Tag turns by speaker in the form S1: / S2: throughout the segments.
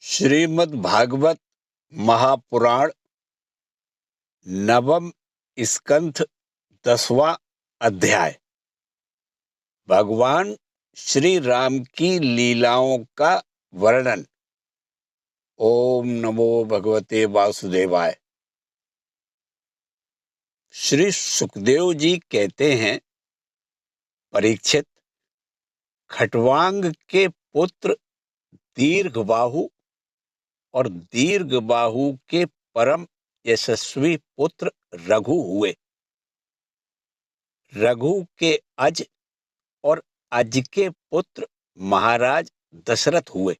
S1: श्रीमद् भागवत महापुराण नवम स्कंध 10वां अध्याय। भगवान श्री राम की लीलाओं का वर्णन। ओम नमो भगवते वासुदेवाय। श्री सुखदेव जी कहते हैं, परीक्षित, खट्वांग के पुत्र दीर्घबाहु और दीर्घबाहु के परम यशस्वी पुत्र रघु हुए। रघु के अज और अज के पुत्र महाराज दशरथ हुए।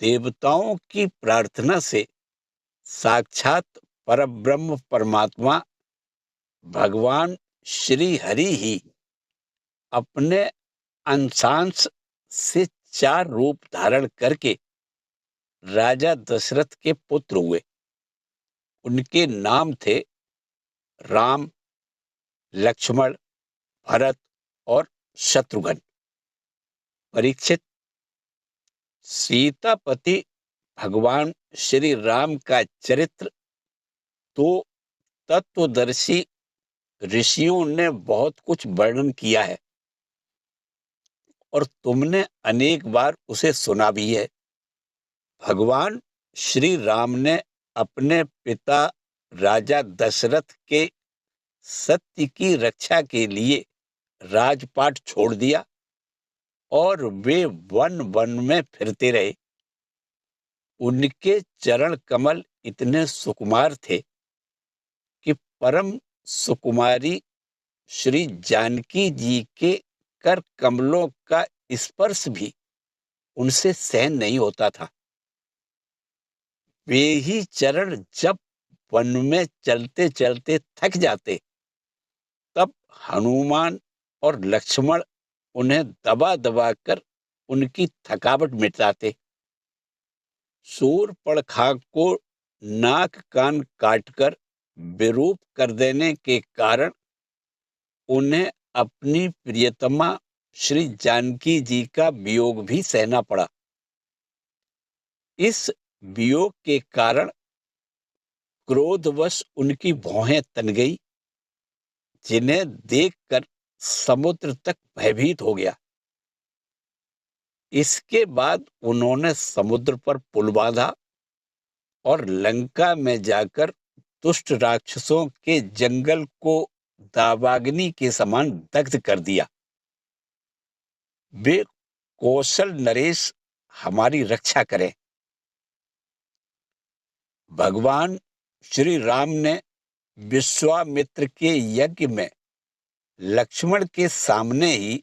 S1: देवताओं की प्रार्थना से साक्षात परब्रह्म परमात्मा भगवान श्री हरि ही अपने अंशांश से 4 रूप धारण करके राजा दशरथ के पुत्र हुए। उनके नाम थे राम, लक्ष्मण, भरत और शत्रुघ्न। परीक्षित, सीतापति भगवान श्री राम का चरित्र तो तत्वदर्शी ऋषियों ने बहुत कुछ वर्णन किया है और तुमने अनेक बार उसे सुना भी है। भगवान श्री राम ने अपने पिता राजा दशरथ के सत्य की रक्षा के लिए राजपाट छोड़ दिया और वे वन वन में फिरते रहे। उनके चरण कमल इतने सुकुमार थे कि परम सुकुमारी श्री जानकी जी के कर कमलों का स्पर्श भी उनसे सहन नहीं होता था। वे ही चरण जब वन में चलते चलते थक जाते, तब हनुमान और लक्ष्मण उन्हें दबा दबा कर उनकी थकावट मिटाते। शूर्पणखा को नाक कान काटकर विरूप कर देने के कारण उन्हें अपनी प्रियतमा श्री जानकी जी का वियोग भी सहना पड़ा। इस वियोग के कारण क्रोधवश उनकी भौहें तन गई, जिन्हें देखकर समुद्र तक भयभीत हो गया। इसके बाद उन्होंने समुद्र पर पुल बांधा और लंका में जाकर दुष्ट राक्षसों के जंगल को दावाग्नि के समान दग्ध कर दिया। वे कौशल नरेश हमारी रक्षा करें। भगवान श्री राम ने विश्वामित्र के यज्ञ में लक्ष्मण के सामने ही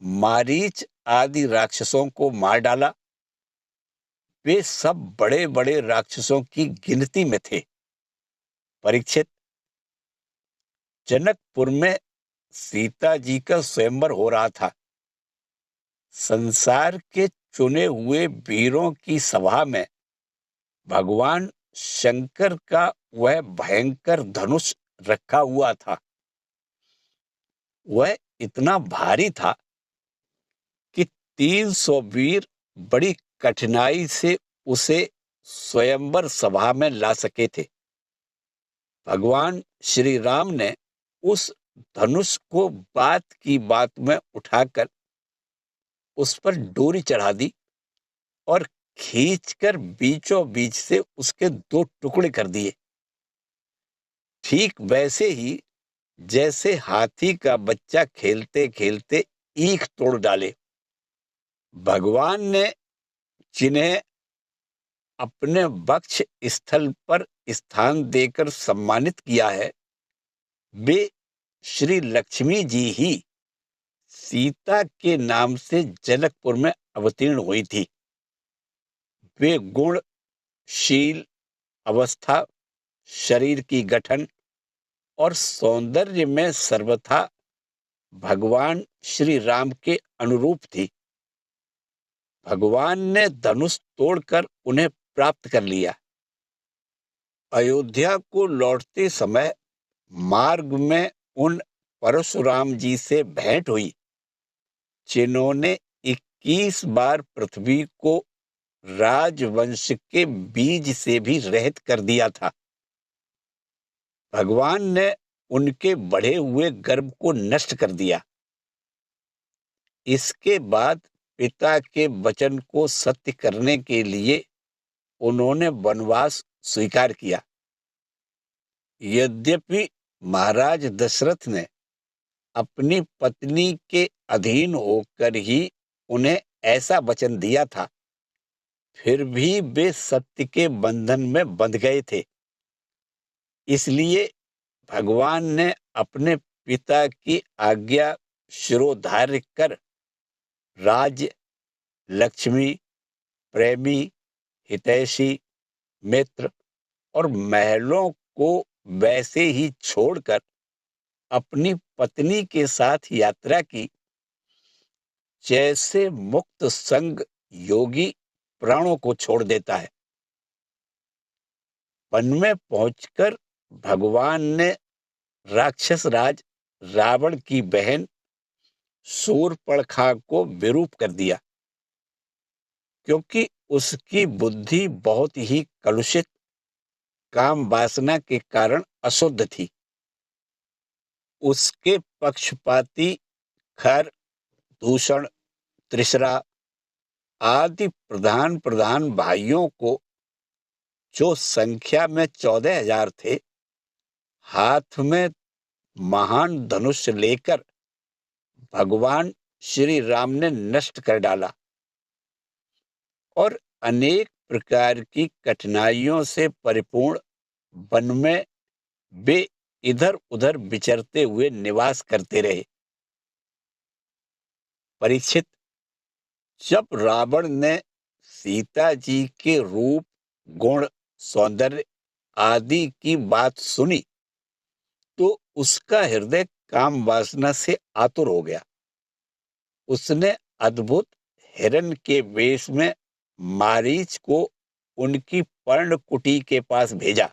S1: मारीच आदि राक्षसों को मार डाला। वे सब बड़े बड़े राक्षसों की गिनती में थे। परीक्षित, जनकपुर में सीता जी का स्वयंवर हो रहा था। संसार के चुने हुए वीरों की सभा में भगवान शंकर का वह भयंकर धनुष रखा हुआ था। वह इतना भारी था कि 300 वीर बड़ी कठिनाई से उसे स्वयंवर सभा में ला सके थे। भगवान श्री राम ने उस धनुष को बात की बात में उठाकर उस पर डोरी चढ़ा दी और खींचकर बीचों बीच से उसके 2 टुकड़े कर दिए। ठीक वैसे ही जैसे हाथी का बच्चा खेलते खेलते ईख तोड़ डाले। भगवान ने जिन्हें अपने वक्ष स्थल पर स्थान देकर सम्मानित किया है, वे श्री लक्ष्मी जी ही सीता के नाम से जनकपुर में अवतीर्ण हुई थी। वे गुण, शील, अवस्था, शरीर की गठन और सौंदर्य में सर्वथा भगवान श्री राम के अनुरूप थी। भगवान ने धनुष तोड़कर उन्हें प्राप्त कर लिया। अयोध्या को लौटते समय मार्ग में उन परशुराम जी से भेंट हुई, जिन्होंने 21 बार पृथ्वी को राजवंश के बीज से भी रहित कर दिया था। भगवान ने उनके बढ़े हुए गर्व को नष्ट कर दिया। इसके बाद पिता के वचन को सत्य करने के लिए उन्होंने वनवास स्वीकार किया। यद्यपि महाराज दशरथ ने अपनी पत्नी के अधीन होकर ही उन्हें ऐसा वचन दिया था, फिर भी वे सत्य के बंधन में बंध गए थे। इसलिए भगवान ने अपने पिता की आज्ञा शिरोधार्य कर राज्य, लक्ष्मी, प्रेमी, हितैषी, मित्र और महलों को वैसे ही छोड़कर अपनी पत्नी के साथ यात्रा की, जैसे मुक्त संग योगी प्राणों को छोड़ देता है। वन में पहुंचकर भगवान ने राक्षस राज रावण की बहन शूर्पणखा को विरूप कर दिया, क्योंकि उसकी बुद्धि बहुत ही कलुषित काम वासना के कारण अशुद्ध थी। उसके पक्षपाती खर, दूषण, त्रिशरा आदि प्रधान प्रधान भाइयों को, जो संख्या में 14,000 थे, हाथ में महान धनुष लेकर भगवान श्री राम ने नष्ट कर डाला और अनेक प्रकार की कठिनाइयों से परिपूर्ण वन में वे इधर उधर विचरते हुए निवास करते रहे। परीक्षित, जब रावण ने सीता जी के रूप, गुण, सौंदर्य आदि की बात सुनी तो उसका हृदय काम वासना से आतुर हो गया। उसने अद्भुत हिरण के वेश में मारीच को उनकी पर्णकुटी के पास भेजा।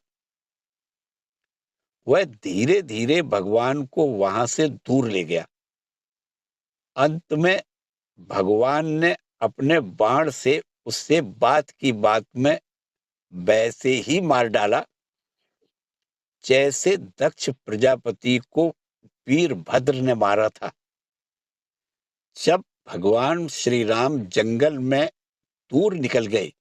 S1: वह धीरे धीरे भगवान को वहां से दूर ले गया। अंत में भगवान ने अपने बाण से उससे बात की बात में वैसे ही मार डाला, जैसे दक्ष प्रजापति को वीरभद्र ने मारा था। जब भगवान श्री राम जंगल में दूर निकल गए,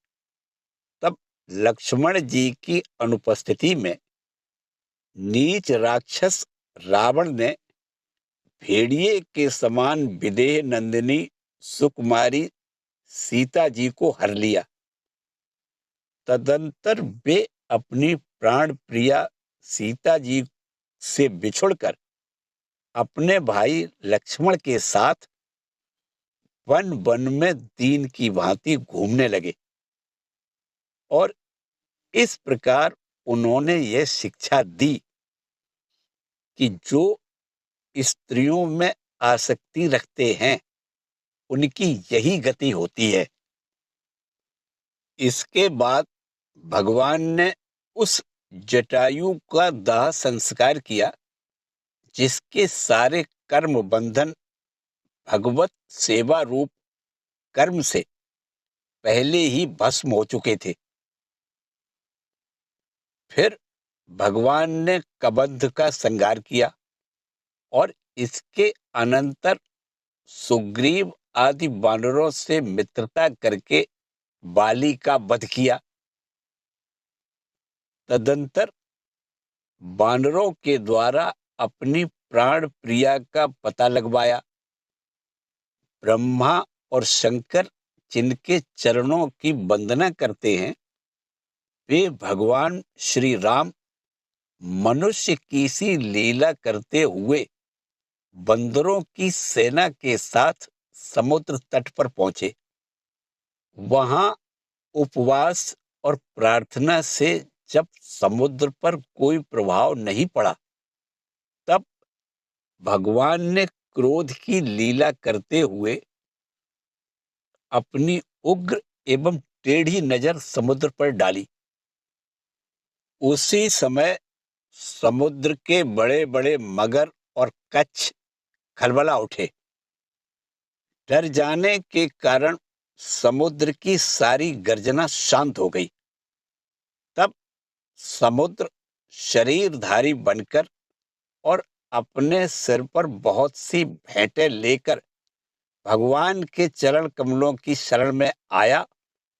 S1: तब लक्ष्मण जी की अनुपस्थिति में नीच राक्षस रावण ने भेड़िए के समान विदेह नंदिनी सुकुमारी सीता जी को हर लिया। तदंतर वे अपनी प्राण प्रिया सीता जी से बिछुड़कर अपने भाई लक्ष्मण के साथ वन वन में दीन की भांति घूमने लगे और इस प्रकार उन्होंने यह शिक्षा दी कि जो स्त्रियों में आसक्ति रखते हैं, उनकी यही गति होती है। इसके बाद भगवान ने उस जटायु का दाह संस्कार किया, जिसके सारे कर्म बंधन भगवत सेवा रूप कर्म से पहले ही भस्म हो चुके थे। फिर भगवान ने कबंध का संहार किया और इसके अनंतर सुग्रीव आदि वानरों से मित्रता करके बाली का वध किया। तदंतर वानरों के द्वारा अपनी प्राण प्रिया का पता लगवाया। ब्रह्मा और शंकर जिनके चरणों की वंदना करते हैं, वे भगवान श्री राम मनुष्य की सी लीला करते हुए बंदरों की सेना के साथ समुद्र तट पर पहुंचे। वहां उपवास और प्रार्थना से जब समुद्र पर कोई प्रभाव नहीं पड़ा, तब भगवान ने क्रोध की लीला करते हुए अपनी उग्र एवं टेढ़ी नजर समुद्र पर डाली। उसी समय समुद्र के बड़े बड़े मगर और कच्छ खलबला उठे। डर जाने के कारण समुद्र की सारी गर्जना शांत हो गई। तब समुद्र शरीरधारी बनकर और अपने सिर पर बहुत सी भेंटें लेकर भगवान के चरण कमलों की शरण में आया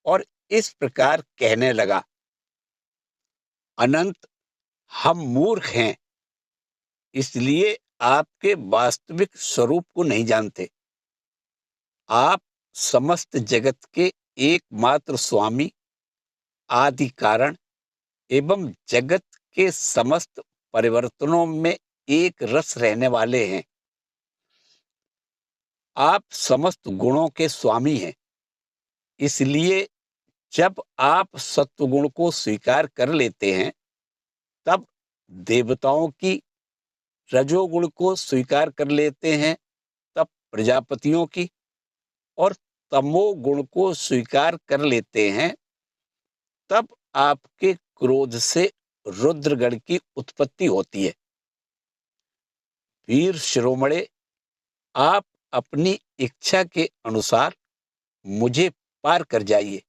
S1: और इस प्रकार कहने लगा, अनंत, हम मूर्ख हैं, इसलिए आपके वास्तविक स्वरूप को नहीं जानते। आप समस्त जगत के एकमात्र स्वामी, आदि कारण एवं जगत के समस्त परिवर्तनों में एक रस रहने वाले हैं। आप समस्त गुणों के स्वामी हैं, इसलिए जब आप सत्वगुण को स्वीकार कर लेते हैं, तब देवताओं की, रजोगुण को स्वीकार कर लेते हैं, तब प्रजापतियों की, और तमोगुण को स्वीकार कर लेते हैं, तब आपके क्रोध से रुद्रगण की उत्पत्ति होती है। वीर शिरोमणे, आप अपनी इच्छा के अनुसार मुझे पार कर जाइए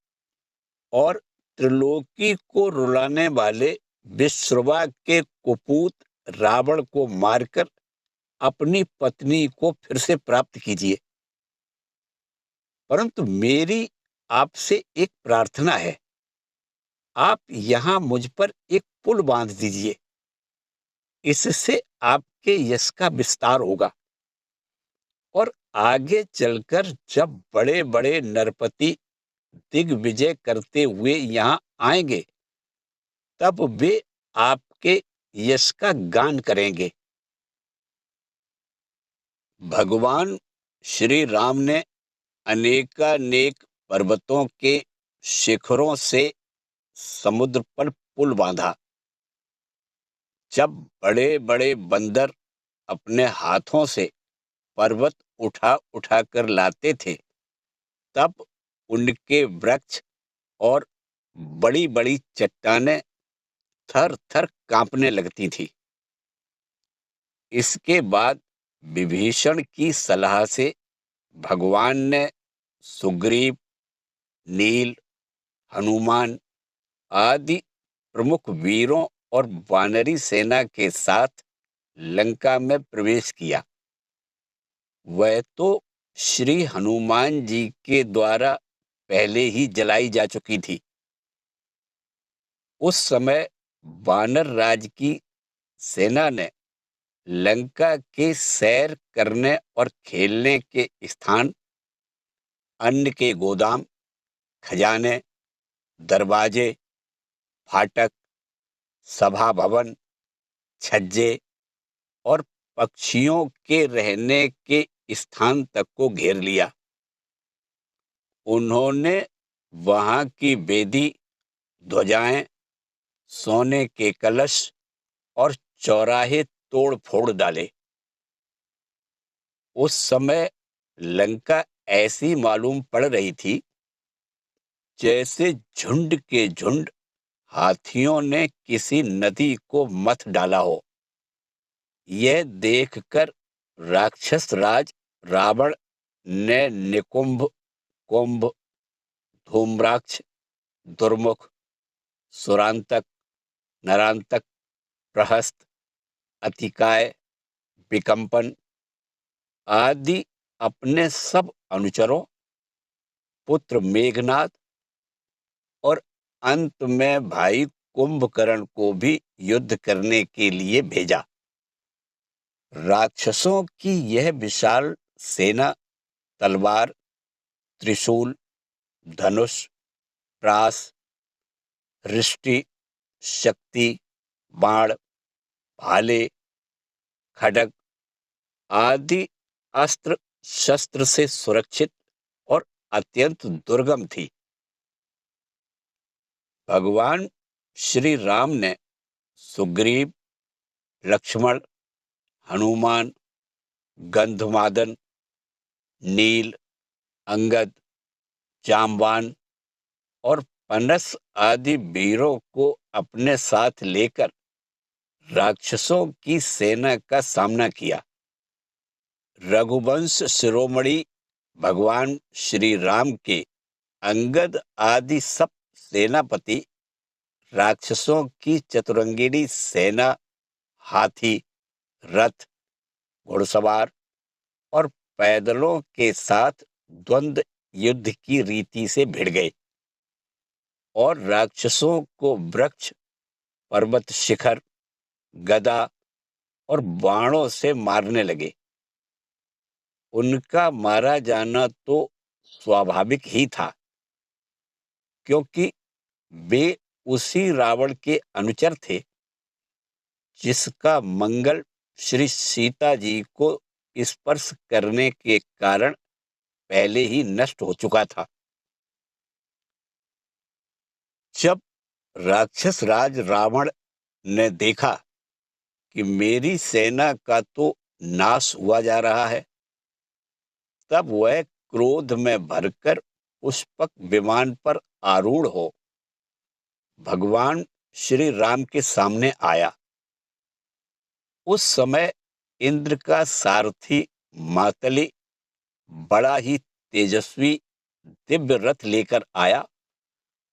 S1: और त्रिलोकी को रुलाने वाले विश्रवा के कुपूत रावण को मारकर अपनी पत्नी को फिर से प्राप्त कीजिए। परंतु मेरी आपसे एक प्रार्थना है, आप यहाँ मुझ पर एक पुल बांध दीजिए, इससे आपके यश का विस्तार होगा और आगे चलकर जब बड़े बड़े नरपति दिग्विजय करते हुए यहाँ आएंगे, तब वे आपके यश का गान करेंगे। भगवान श्री राम ने अनेकानेक पर्वतों के शिखरों से समुद्र पर पुल बांधा। जब बड़े बड़े बंदर अपने हाथों से पर्वत उठा उठा कर लाते थे, तब उनके वृक्ष और बड़ी बड़ी चट्टानें थर थर कांपने लगती थी। इसके बाद विभीषण की सलाह से भगवान ने सुग्रीव, नील, हनुमान आदि प्रमुख वीरों और वानरी सेना के साथ लंका में प्रवेश किया। वह तो श्री हनुमान जी के द्वारा पहले ही जलाई जा चुकी थी। उस समय वानर राज की सेना ने लंका के सैर करने और खेलने के स्थान, अन्न के गोदाम, खजाने, दरवाजे, फाटक, सभा भवन, छज्जे और पक्षियों के रहने के स्थान तक को घेर लिया। उन्होंने वहां की वेदी, ध्वजाएं, सोने के कलश और चौराहे तोड़ फोड़ डाले। उस समय लंका ऐसी मालूम पड़ रही थी जैसे झुंड के झुंड हाथियों ने किसी नदी को मथ डाला हो। यह देखकर राक्षस राज रावण ने निकुंभ, कुंभ, धूम्राक्ष, दुर्मुख, सुरांतक, नरांतक, प्रहस्त, अतिकाय, विकंपन आदि अपने सब अनुचरों, पुत्र मेघनाद और अंत में भाई कुंभकर्ण को भी युद्ध करने के लिए भेजा। राक्षसों की यह विशाल सेना तलवार, त्रिशूल, धनुष, प्रास, रिष्टि, शक्ति, बाण, भाले, खड्ग आदि अस्त्र शस्त्र से सुरक्षित और अत्यंत दुर्गम थी। भगवान श्री राम ने सुग्रीव, लक्ष्मण, हनुमान, गंधमादन, नील, अंगद, जाम्बान और पनस आदि वीरों को अपने साथ लेकर राक्षसों की सेना का सामना किया। रघुवंश शिरोमणि भगवान श्री राम के अंगद आदि सब सेनापति राक्षसों की चतुरंगिनी सेना, हाथी, रथ, घुड़सवार और पैदलों के साथ द्वंद्व युद्ध की रीति से भिड़ गए और राक्षसों को वृक्ष, पर्वत शिखर, गदा और बाणों से मारने लगे। उनका मारा जाना तो स्वाभाविक ही था, क्योंकि वे उसी रावण के अनुचर थे जिसका मंगल श्री सीता जी को स्पर्श करने के कारण पहले ही नष्ट हो चुका था। जब राक्षस राज रावण ने देखा कि मेरी सेना का तो नाश हुआ जा रहा है, तब वह क्रोध में भरकर पुष्पक विमान पर आरूढ़ हो भगवान श्री राम के सामने आया। उस समय इंद्र का सारथी मातली बड़ा ही तेजस्वी दिव्य रथ लेकर आया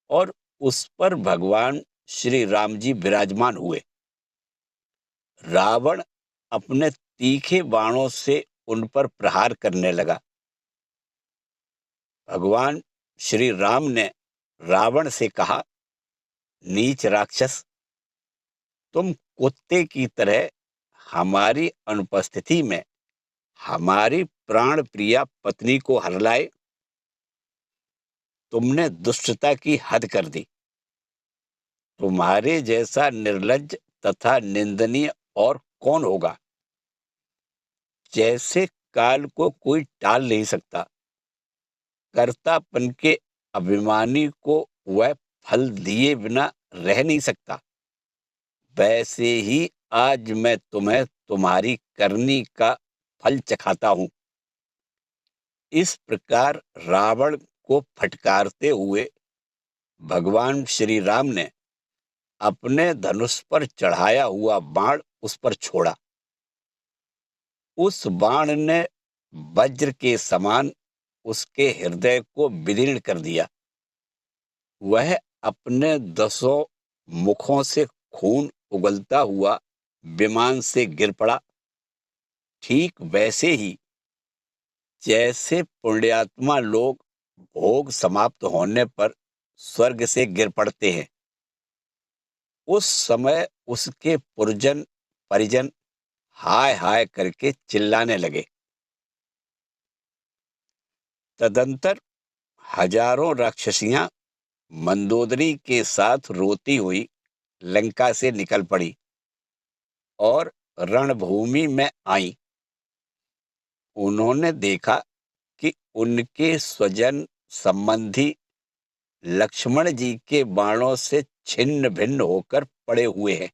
S1: और उस पर भगवान श्री राम जी विराजमान हुए। रावण अपने तीखे बाणों से उन पर प्रहार करने लगा। भगवान श्री राम ने रावण से कहा, नीच राक्षस, तुम कुत्ते की तरह हमारी अनुपस्थिति में हमारी प्राण प्रिया पत्नी को हरलाए। तुमने दुष्टता की हद कर दी। तुम्हारे जैसा निर्लज्ज तथा निंदनीय और कौन होगा। जैसे काल को कोई टाल नहीं सकता, कर्तापन के अभिमानी को वह फल दिए बिना रह नहीं सकता, वैसे ही आज मैं तुम्हें तुम्हारी करनी का फल चखाता हूं। इस प्रकार रावण को फटकारते हुए भगवान श्री राम ने अपने धनुष पर चढ़ाया हुआ बाण उस पर छोड़ा। उस बाण ने वज्र के समान उसके हृदय को विदीर्ण कर दिया। वह अपने 10 मुखों से खून उगलता हुआ विमान से गिर पड़ा। ठीक वैसे ही जैसे पुण्यात्मा लोग भोग समाप्त होने पर स्वर्ग से गिर पड़ते हैं। उस समय उसके पुरजन परिजन हाय हाय करके चिल्लाने लगे। तदंतर हजारों राक्षसियां मंदोदरी के साथ रोती हुई लंका से निकल पड़ी और रणभूमि में आई। उन्होंने देखा कि उनके स्वजन संबंधी लक्ष्मण जी के बाणों से छिन्न भिन्न होकर पड़े हुए हैं।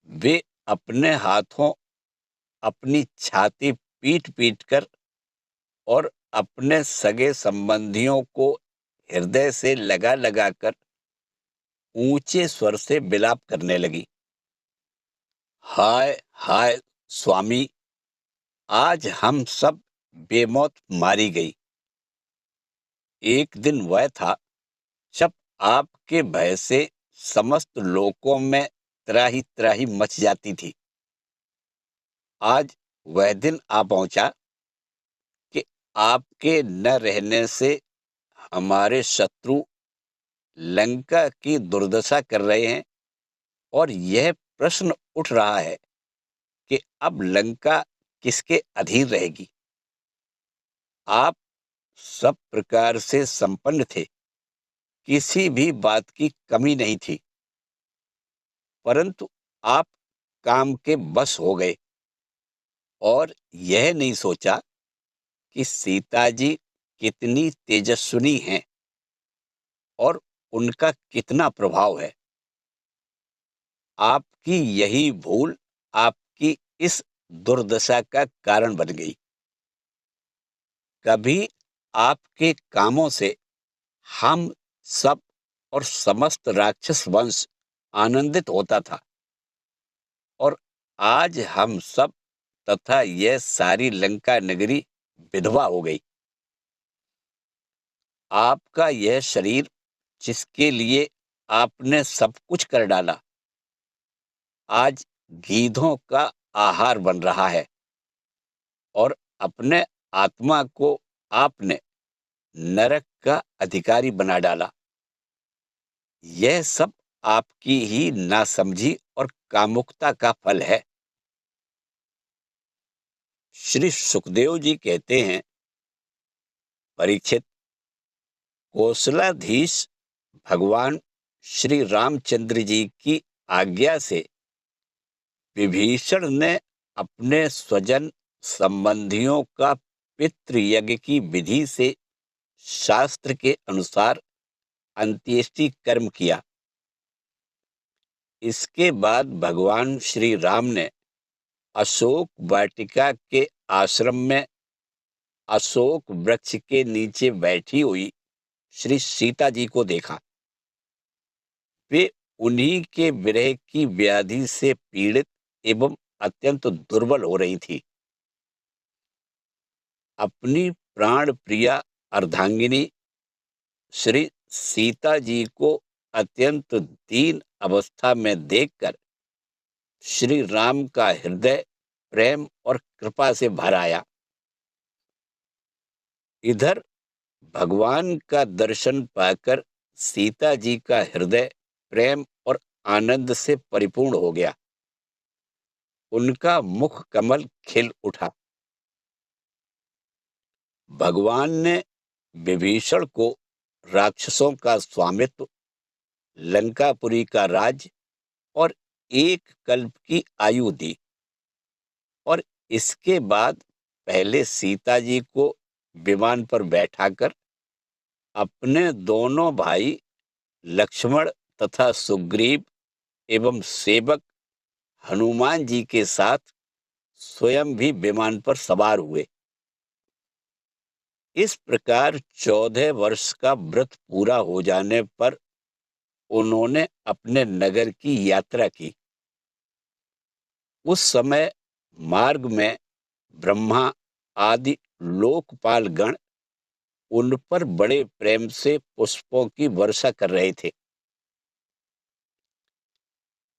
S1: वे अपने हाथों अपनी छाती पीट पीट कर और अपने सगे संबंधियों को हृदय से लगा लगा कर ऊंचे स्वर से विलाप करने लगी। हाय हाय स्वामी, आज हम सब बेमौत मारी गई। एक दिन वह था जब आपके भय से समस्त लोकों में त्राही त्राही मच जाती थी। आज वह दिन आ पहुंचा कि आपके न रहने से हमारे शत्रु लंका की दुर्दशा कर रहे हैं और यह प्रश्न उठ रहा है कि अब लंका किसके अधीन रहेगी। आप सब प्रकार से संपन्न थे, किसी भी बात की कमी नहीं थी, परंतु आप काम के बस हो गए और यह नहीं सोचा कि सीता जी कितनी तेजस्विनी हैं और उनका कितना प्रभाव है। आपकी यही भूल आपकी इस दुर्दशा का कारण बन गई। कभी आपके कामों से हम सब और समस्त राक्षस वंश आनंदित होता था और आज हम सब तथा यह सारी लंका नगरी विधवा हो गई। आपका यह शरीर जिसके लिए आपने सब कुछ कर डाला, आज गीधों का आहार बन रहा है और अपने आत्मा को आपने नरक का अधिकारी बना डाला। यह सब आपकी ही नासमझी और कामुकता का फल है। श्री सुखदेव जी कहते हैं, परीक्षित, कौशलाधीश भगवान श्री रामचंद्र जी की आज्ञा से विभीषण ने अपने स्वजन संबंधियों का पितृयज्ञ की विधि से शास्त्र के अनुसार अंत्येष्टि कर्म किया। इसके बाद भगवान श्री राम ने अशोक वाटिका के आश्रम में अशोक वृक्ष के नीचे बैठी हुई श्री सीता जी को देखा। वे उन्हीं के विरह की व्याधि से पीड़ित एवं अत्यंत दुर्बल हो रही थी। अपनी प्राण प्रिया अर्धांगिनी श्री सीता जी को अत्यंत दीन अवस्था में देखकर श्री राम का हृदय प्रेम और कृपा से भर आया। इधर भगवान का दर्शन पाकर सीता जी का हृदय प्रेम और आनंद से परिपूर्ण हो गया। उनका मुख कमल खिल उठा। भगवान ने विभीषण को राक्षसों का स्वामित्व, लंकापुरी का राज और एक कल्प की आयु दी और इसके बाद पहले सीता जी को विमान पर बैठाकर अपने दोनों भाई लक्ष्मण तथा सुग्रीव एवं सेवक हनुमान जी के साथ स्वयं भी विमान पर सवार हुए। इस प्रकार 14 वर्ष का व्रत पूरा हो जाने पर उन्होंने अपने नगर की यात्रा की। उस समय मार्ग में ब्रह्मा आदि लोकपाल गण उन पर बड़े प्रेम से पुष्पों की वर्षा कर रहे थे।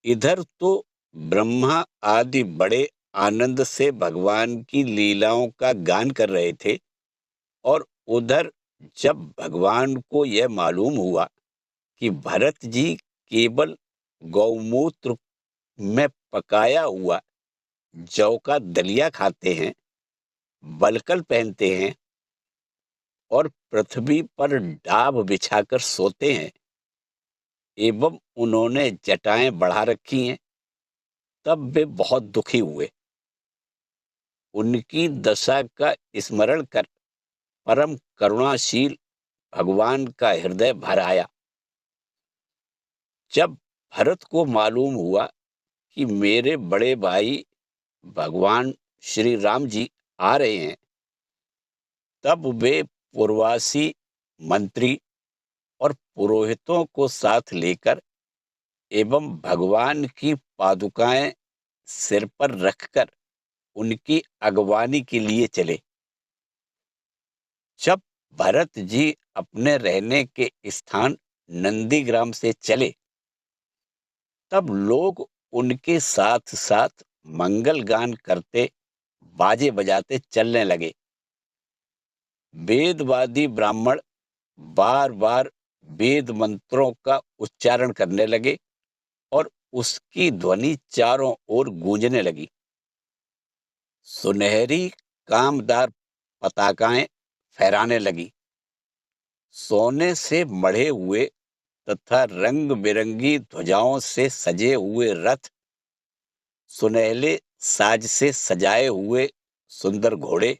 S1: इधर तो ब्रह्मा आदि बड़े आनंद से भगवान की लीलाओं का गान कर रहे थे और उधर जब भगवान को यह मालूम हुआ कि भरत जी केवल गौमूत्र में पकाया हुआ जौ का दलिया खाते हैं, बलकल पहनते हैं और पृथ्वी पर डाब बिछाकर सोते हैं एवं उन्होंने जटाएं बढ़ा रखी हैं, तब वे बहुत दुखी हुए। उनकी दशा का स्मरण कर परम करुणाशील भगवान का हृदय भर आया। जब भरत को मालूम हुआ कि मेरे बड़े भाई भगवान श्री राम जी आ रहे हैं, तब वे पूर्वासी मंत्री और पुरोहितों को साथ लेकर एवं भगवान की पादुकाएं सिर पर रखकर उनकी अगवानी के लिए चले। जब भरत जी अपने रहने के स्थान नंदीग्राम से चले, तब लोग उनके साथ साथ मंगल गान करते, बाजे बजाते चलने लगे। वेदवादी ब्राह्मण बार बार वेद मंत्रों का उच्चारण करने लगे और उसकी ध्वनि चारों ओर गूंजने लगी। सुनहरी कामदार पताकाएं फहराने लगी। सोने से मढ़े हुए तथा रंग बिरंगी ध्वजाओं से सजे हुए रथ, सुनहले साज से सजाए हुए सुंदर घोड़े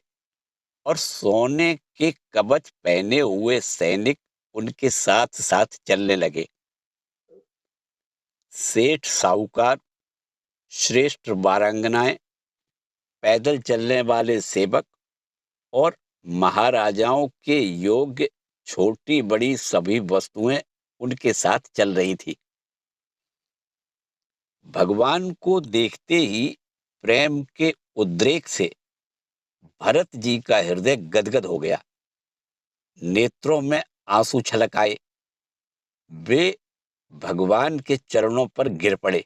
S1: और सोने के कवच पहने हुए सैनिक उनके साथ साथ चलने लगे। सेठ साहूकार, श्रेष्ठ बारांगनाएं, पैदल चलने वाले सेवक और महाराजाओं के योग्य छोटी बड़ी सभी वस्तुएं उनके साथ चल रही थी। भगवान को देखते ही प्रेम के उद्रेक से भरत जी का हृदय गदगद हो गया। नेत्रों में आंसू छलक आए। वे भगवान के चरणों पर गिर पड़े।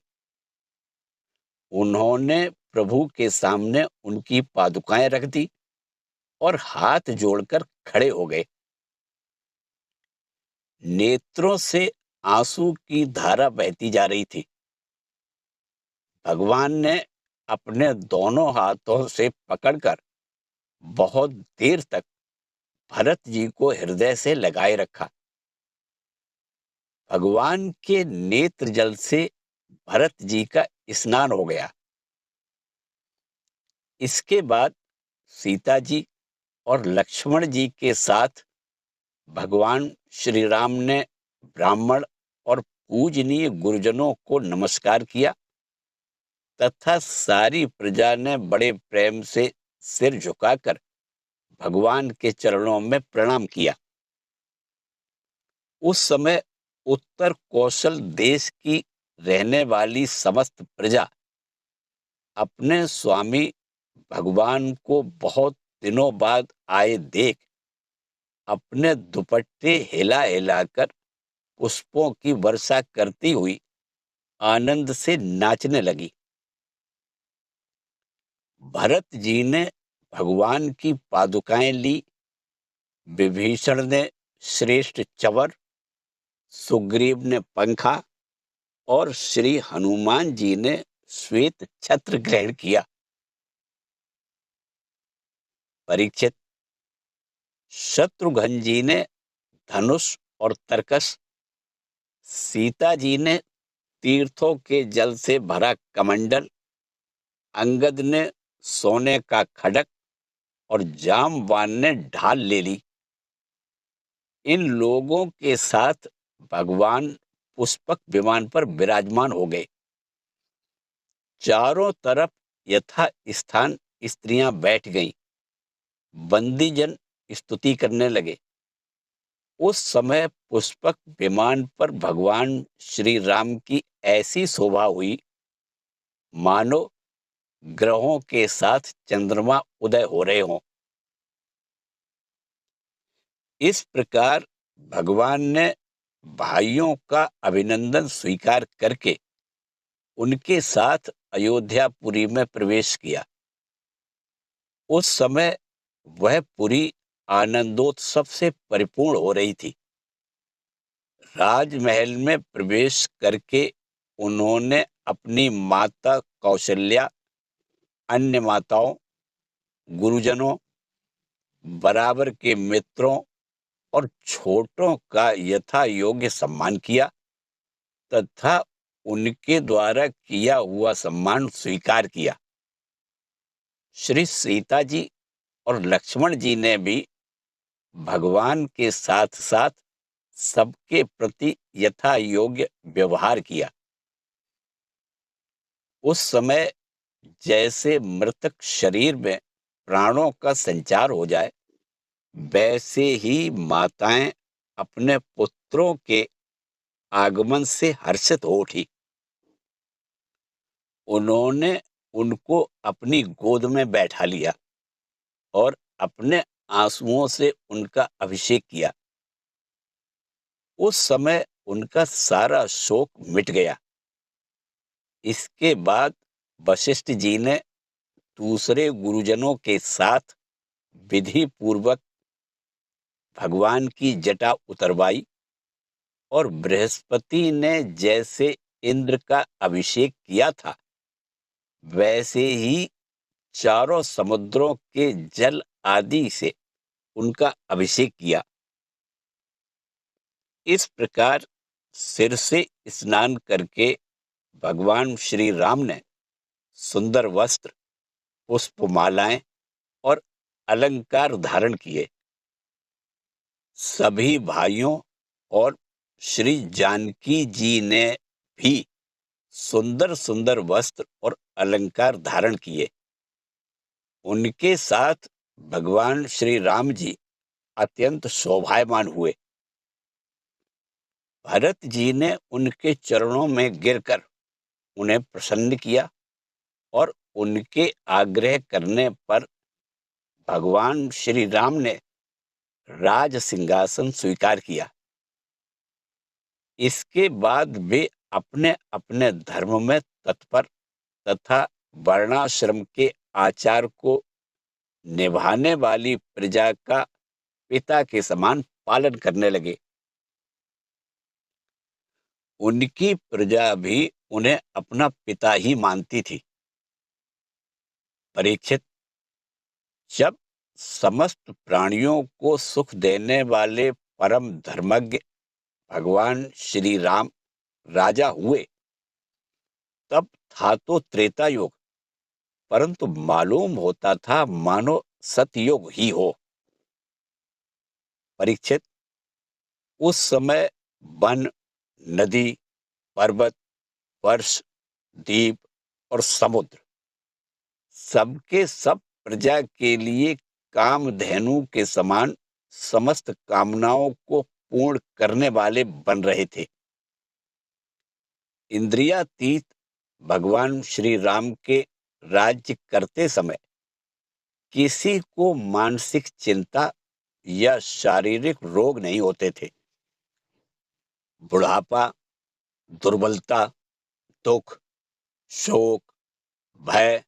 S1: उन्होंने प्रभु के सामने उनकी पादुकाएं रख दी और हाथ जोड़कर खड़े हो गए। नेत्रों से आंसू की धारा बहती जा रही थी। भगवान ने अपने दोनों हाथों से पकड़कर बहुत देर तक भरत जी को हृदय से लगाए रखा। भगवान के नेत्र जल से भरत जी का स्नान हो गया। इसके बाद सीता जी और लक्ष्मण जी के साथ भगवान श्री राम ने ब्राह्मण और पूजनीय गुरुजनों को नमस्कार किया तथा सारी प्रजा ने बड़े प्रेम से सिर झुकाकर भगवान के चरणों में प्रणाम किया। उस समय उत्तर कौशल देश की रहने वाली समस्त प्रजा अपने स्वामी भगवान को बहुत दिनों बाद आए देख अपने दुपट्टे हिला हिलाकर पुष्पों की वर्षा करती हुई आनंद से नाचने लगी। भरत जी ने भगवान की पादुकाएं ली। विभीषण ने श्रेष्ठ चवर, सुग्रीव ने पंखा और श्री हनुमान जी ने श्वेत छत्र ग्रहण किया। परीक्षित, शत्रुघ्न जी ने धनुष और तरकस, सीता जी ने तीर्थों के जल से भरा कमंडल, अंगद ने सोने का खड्ग और जामवान ने ढाल ले ली। इन लोगों के साथ भगवान पुष्पक विमान पर विराजमान हो गए। चारों तरफ यथा स्थान स्त्रियां बैठ गईं। बंदीजन स्तुति करने लगे। उस समय पुष्पक विमान पर भगवान श्री राम की ऐसी शोभा हुई मानो ग्रहों के साथ चंद्रमा उदय हो रहे हों। इस प्रकार भगवान ने भाइयों का अभिनंदन स्वीकार करके उनके साथ अयोध्यापुरी में प्रवेश किया। उस समय वह पुरी आनंदोत्सव से परिपूर्ण हो रही थी। राजमहल में प्रवेश करके उन्होंने अपनी माता कौशल्या, अन्य माताओं, गुरुजनों, बराबर के मित्रों और छोटों का यथा योग्य सम्मान किया तथा उनके द्वारा किया हुआ सम्मान स्वीकार किया। श्री सीता जी और लक्ष्मण जी ने भी भगवान के साथ साथ सबके प्रति यथा योग्य व्यवहार किया। उस समय जैसे मृतक शरीर में प्राणों का संचार हो जाए, वैसे ही माताएं अपने पुत्रों के आगमन से हर्षित हो उठी। उन्होंने उनको अपनी गोद में बैठा लिया और अपने आंसुओं से उनका अभिषेक किया। उस समय उनका सारा शोक मिट गया। इसके बाद वशिष्ठ जी ने दूसरे गुरुजनों के साथ विधि पूर्वक भगवान की जटा उतरवाई और बृहस्पति ने जैसे इंद्र का अभिषेक किया था, वैसे ही चारों समुद्रों के जल आदि से उनका अभिषेक किया। इस प्रकार सिर से स्नान करके भगवान श्री राम ने सुंदर वस्त्र, पुष्पमालाएं और अलंकार धारण किए। सभी भाइयों और श्री जानकी जी ने भी सुंदर सुंदर वस्त्र और अलंकार धारण किए। उनके साथ भगवान श्री राम जी अत्यंत शोभायमान हुए। भरत जी ने उनके चरणों में गिरकर उन्हें प्रसन्न किया और उनके आग्रह करने पर भगवान श्री राम ने राज सिंहासन स्वीकार किया। इसके बाद वे अपने अपने धर्म में तत्पर तथा वर्णाश्रम के आचार को निभाने वाली प्रजा का पिता के समान पालन करने लगे। उनकी प्रजा भी उन्हें अपना पिता ही मानती थी। परीक्षित, जब समस्त प्राणियों को सुख देने वाले परम धर्मज्ञ भगवान श्री राम राजा हुए, तब था तो त्रेता युग, परंतु मालूम होता था मानो सतयुग ही हो। परीक्षित, उस समय वन, नदी, पर्वत, वर्ष, द्वीप और समुद्र सबके सब प्रजा के लिए कामधेनु के समान समस्त कामनाओं को पूर्ण करने वाले बन रहे थे। इंद्रियातीत भगवान श्री राम के राज्य करते समय किसी को मानसिक चिंता या शारीरिक रोग नहीं होते थे। बुढ़ापा, दुर्बलता, दुख, शोक, भय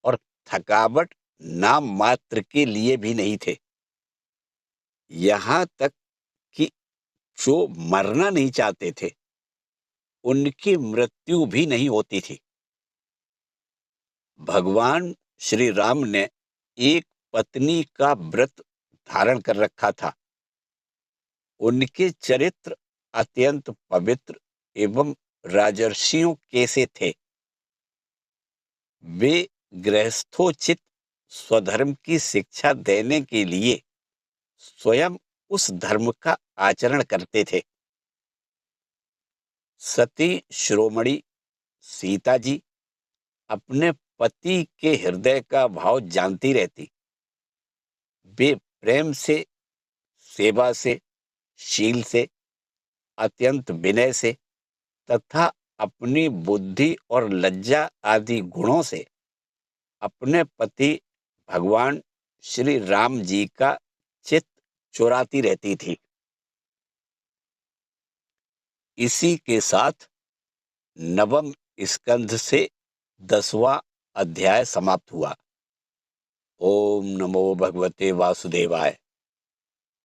S1: और थकावट नाम मात्र के लिए भी नहीं थे। यहाँ तक कि जो मरना नहीं चाहते थे, उनकी मृत्यु भी नहीं होती थी। भगवान श्री राम ने एक पत्नी का व्रत धारण कर रखा था। उनके चरित्र अत्यंत पवित्र एवं राजर्षियों के से थे। वे गृहस्थोचित स्वधर्म की शिक्षा देने के लिए स्वयं उस धर्म का आचरण करते थे। सती शिरोमणि सीता जी अपने पति के हृदय का भाव जानती रहती। वे प्रेम से, सेवा से, शील से, अत्यंत विनय से तथा अपनी बुद्धि और लज्जा आदि गुणों से अपने पति भगवान श्री राम जी का चित्त चुराती रहती थी। इसी के साथ नवम स्कंध से 10वां अध्याय समाप्त हुआ। ओम नमो भगवते वासुदेवाय।